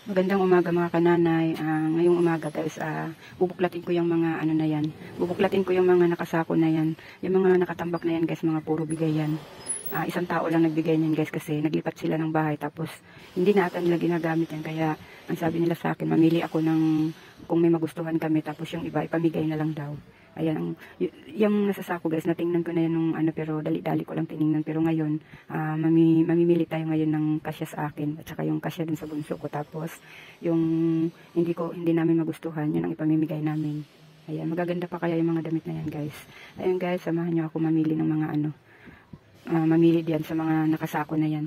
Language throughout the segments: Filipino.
Magandang umaga mga kananay. Ngayong umaga guys, bubuklatin ko yung mga ano na yan. Bubuklatin ko yung mga nakasako na yan. Yung mga nakatambak na yan guys, mga puro bigay yan. Isang tao lang nagbigay niyan guys kasi naglipat sila ng bahay tapos hindi na ata nila ginagamit yan. Kaya ang sabi nila sa akin, mamili ako ng kung may magustuhan kami tapos yung iba ipamigay na lang daw. Ayan, yung nasa sako guys, natingnan ko na yan nung ano, pero dali-dali ko lang tiningnan. Pero ngayon, mamimili tayo ngayon ng kasya sa akin at saka yung kasya dun sa bunso ko. Tapos, yung hindi namin magustuhan, yun ang ipamimigay namin. Ayan, magaganda pa kaya yung mga damit na yan guys. Ayan guys, samahan nyo ako mamili ng mga ano, mamili diyan sa mga nakasako na yan.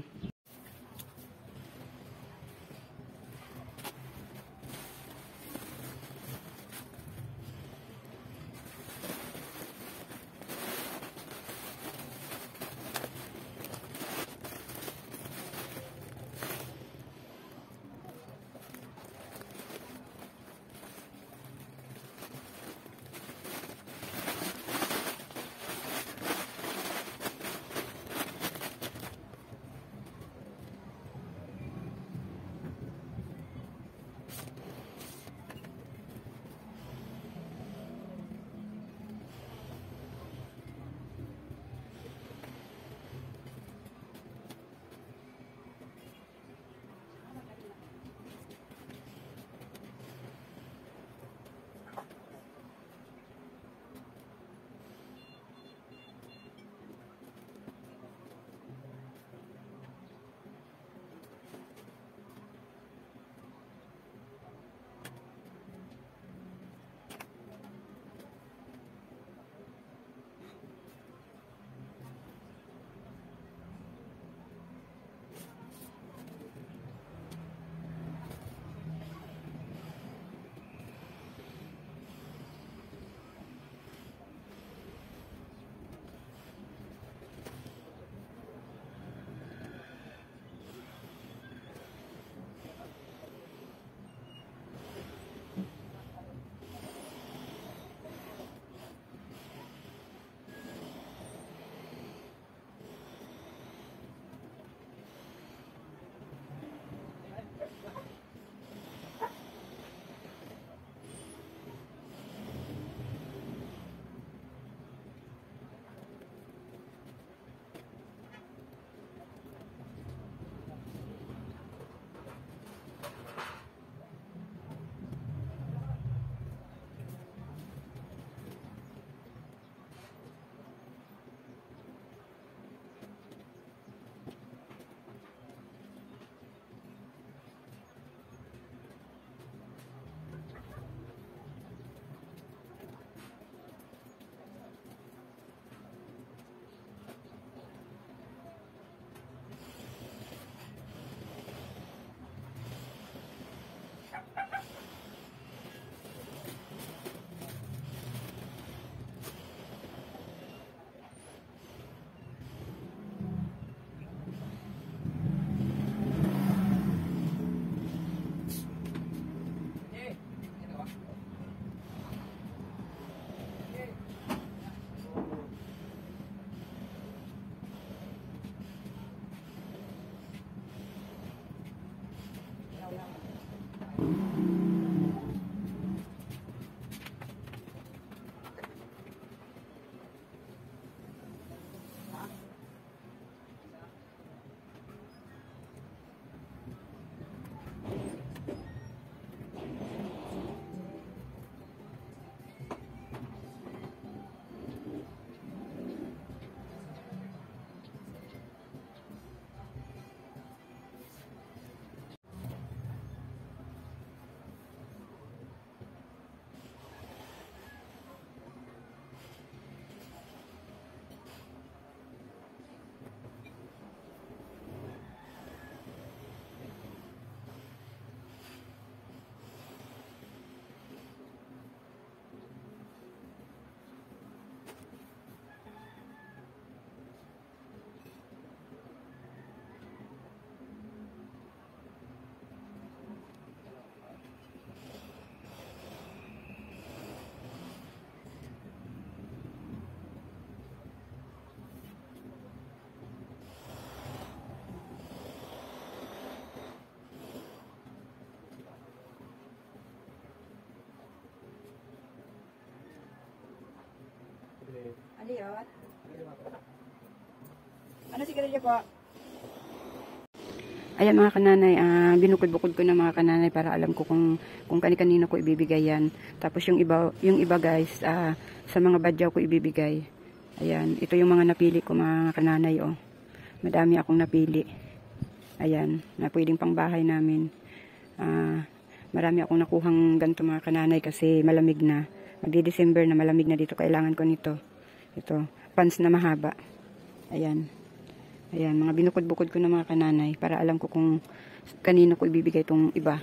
Ano yun? Ano sigarilyo po? Ayan mga kananay, binukod-bukod ko na mga kananay para alam ko kung kani-kanino ko ibibigay yan. Tapos yung iba guys, sa mga badyaw ko ibibigay. Ayan, ito yung mga napili ko mga kananay, oh. Madami akong napili. Ayan, na pwedeng pang bahay namin. Marami akong nakuhang ganito mga kananay kasi malamig na. Magdi-December na, malamig na dito. Kailangan ko nito. Ito, pants na mahaba. Ayan. Ayan, mga binukod-bukod ko na mga kananay para alam ko kung kanino ko ibibigay itong iba.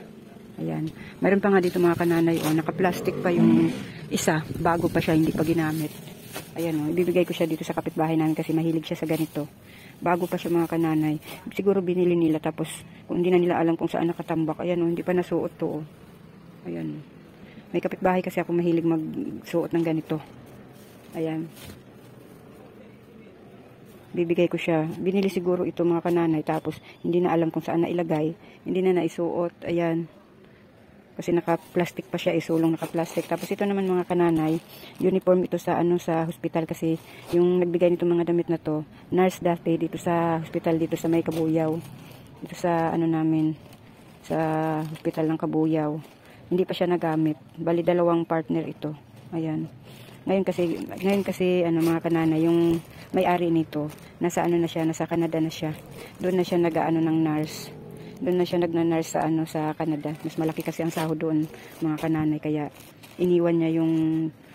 Ayan. Mayroon pa nga dito mga kananay, oh, naka-plastic pa yung isa. Bago pa siya, hindi pa ginamit. Ayan, oh, ibibigay ko siya dito sa kapitbahay namin kasi mahilig siya sa ganito. Bago pa siya mga kananay. Siguro binili nila tapos kung hindi na nila alam kung saan nakatambak. Ayan, oh, hindi pa nasuot to. Oh. Ayan. May kapitbahay kasi ako mahilig magsuot ng ganito. Ayan. Bibigay ko siya. Binili siguro ito mga kananay tapos hindi na alam kung saan na ilagay. Hindi na naisuot. Ayan. Kasi naka-plastic pa siya, isulong naka-plastic. Tapos ito naman mga kananay, uniform ito sa sa hospital kasi yung nagbigay nito mga damit na to, nurse dati dito sa hospital dito sa May Kabuyaw. Dito sa namin, sa hospital ng Kabuyaw. Hindi pa siya nagamit. Bali dalawang partner ito. Ayan. Ngayon kasi mga kananay, yung may-ari nito, nasa na siya, nasa Canada na siya. Doon na siya ng nurse. Doon na siya nagna-nurse sa Canada. Mas malaki kasi ang sahod doon, mga kananay, kaya iniwan niya yung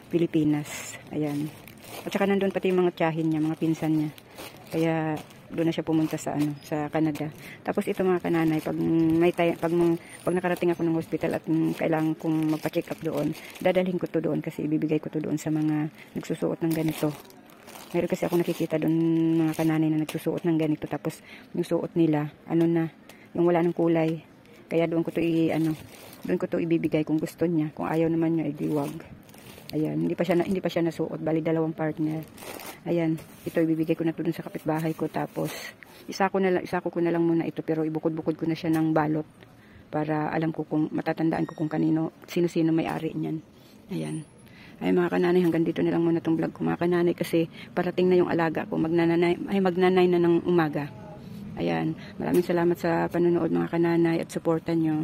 Pilipinas. Ayan. At saka nandun pati yung mga tiyahin niya, mga pinsan niya. Kaya doon na siya pumunta sa Canada. Tapos ito mga kananay, pag nakarating ako ng hospital at kailangan kong magpa-check up doon, dadalhin ko to doon kasi ibibigay ko to doon sa mga nagsusuot ng ganito. Mayroon kasi ako nakikita doon mga kananay na nagsusuot ng ganito tapos yung suot nila, yung wala ng kulay. Kaya doon ko to ibibigay kung gusto niya. Kung ayaw naman niya, idiwag. Ayan, hindi pa siya nasuot, bali dalawang partner. Ayan, ito ibibigay ko na to dun sa kapitbahay ko tapos isako ko na lang muna ito pero ibukod-bukod ko na siya ng balot para alam ko kung matatandaan ko kung sino-sino may-ari niyan. Ayan. Ay mga kananay, hanggang dito na lang muna tong vlog ko mga kananay kasi parating na yung alaga ko, magnanay na ng umaga. Ayan, maraming salamat sa panonood mga kananay at suportan nyo.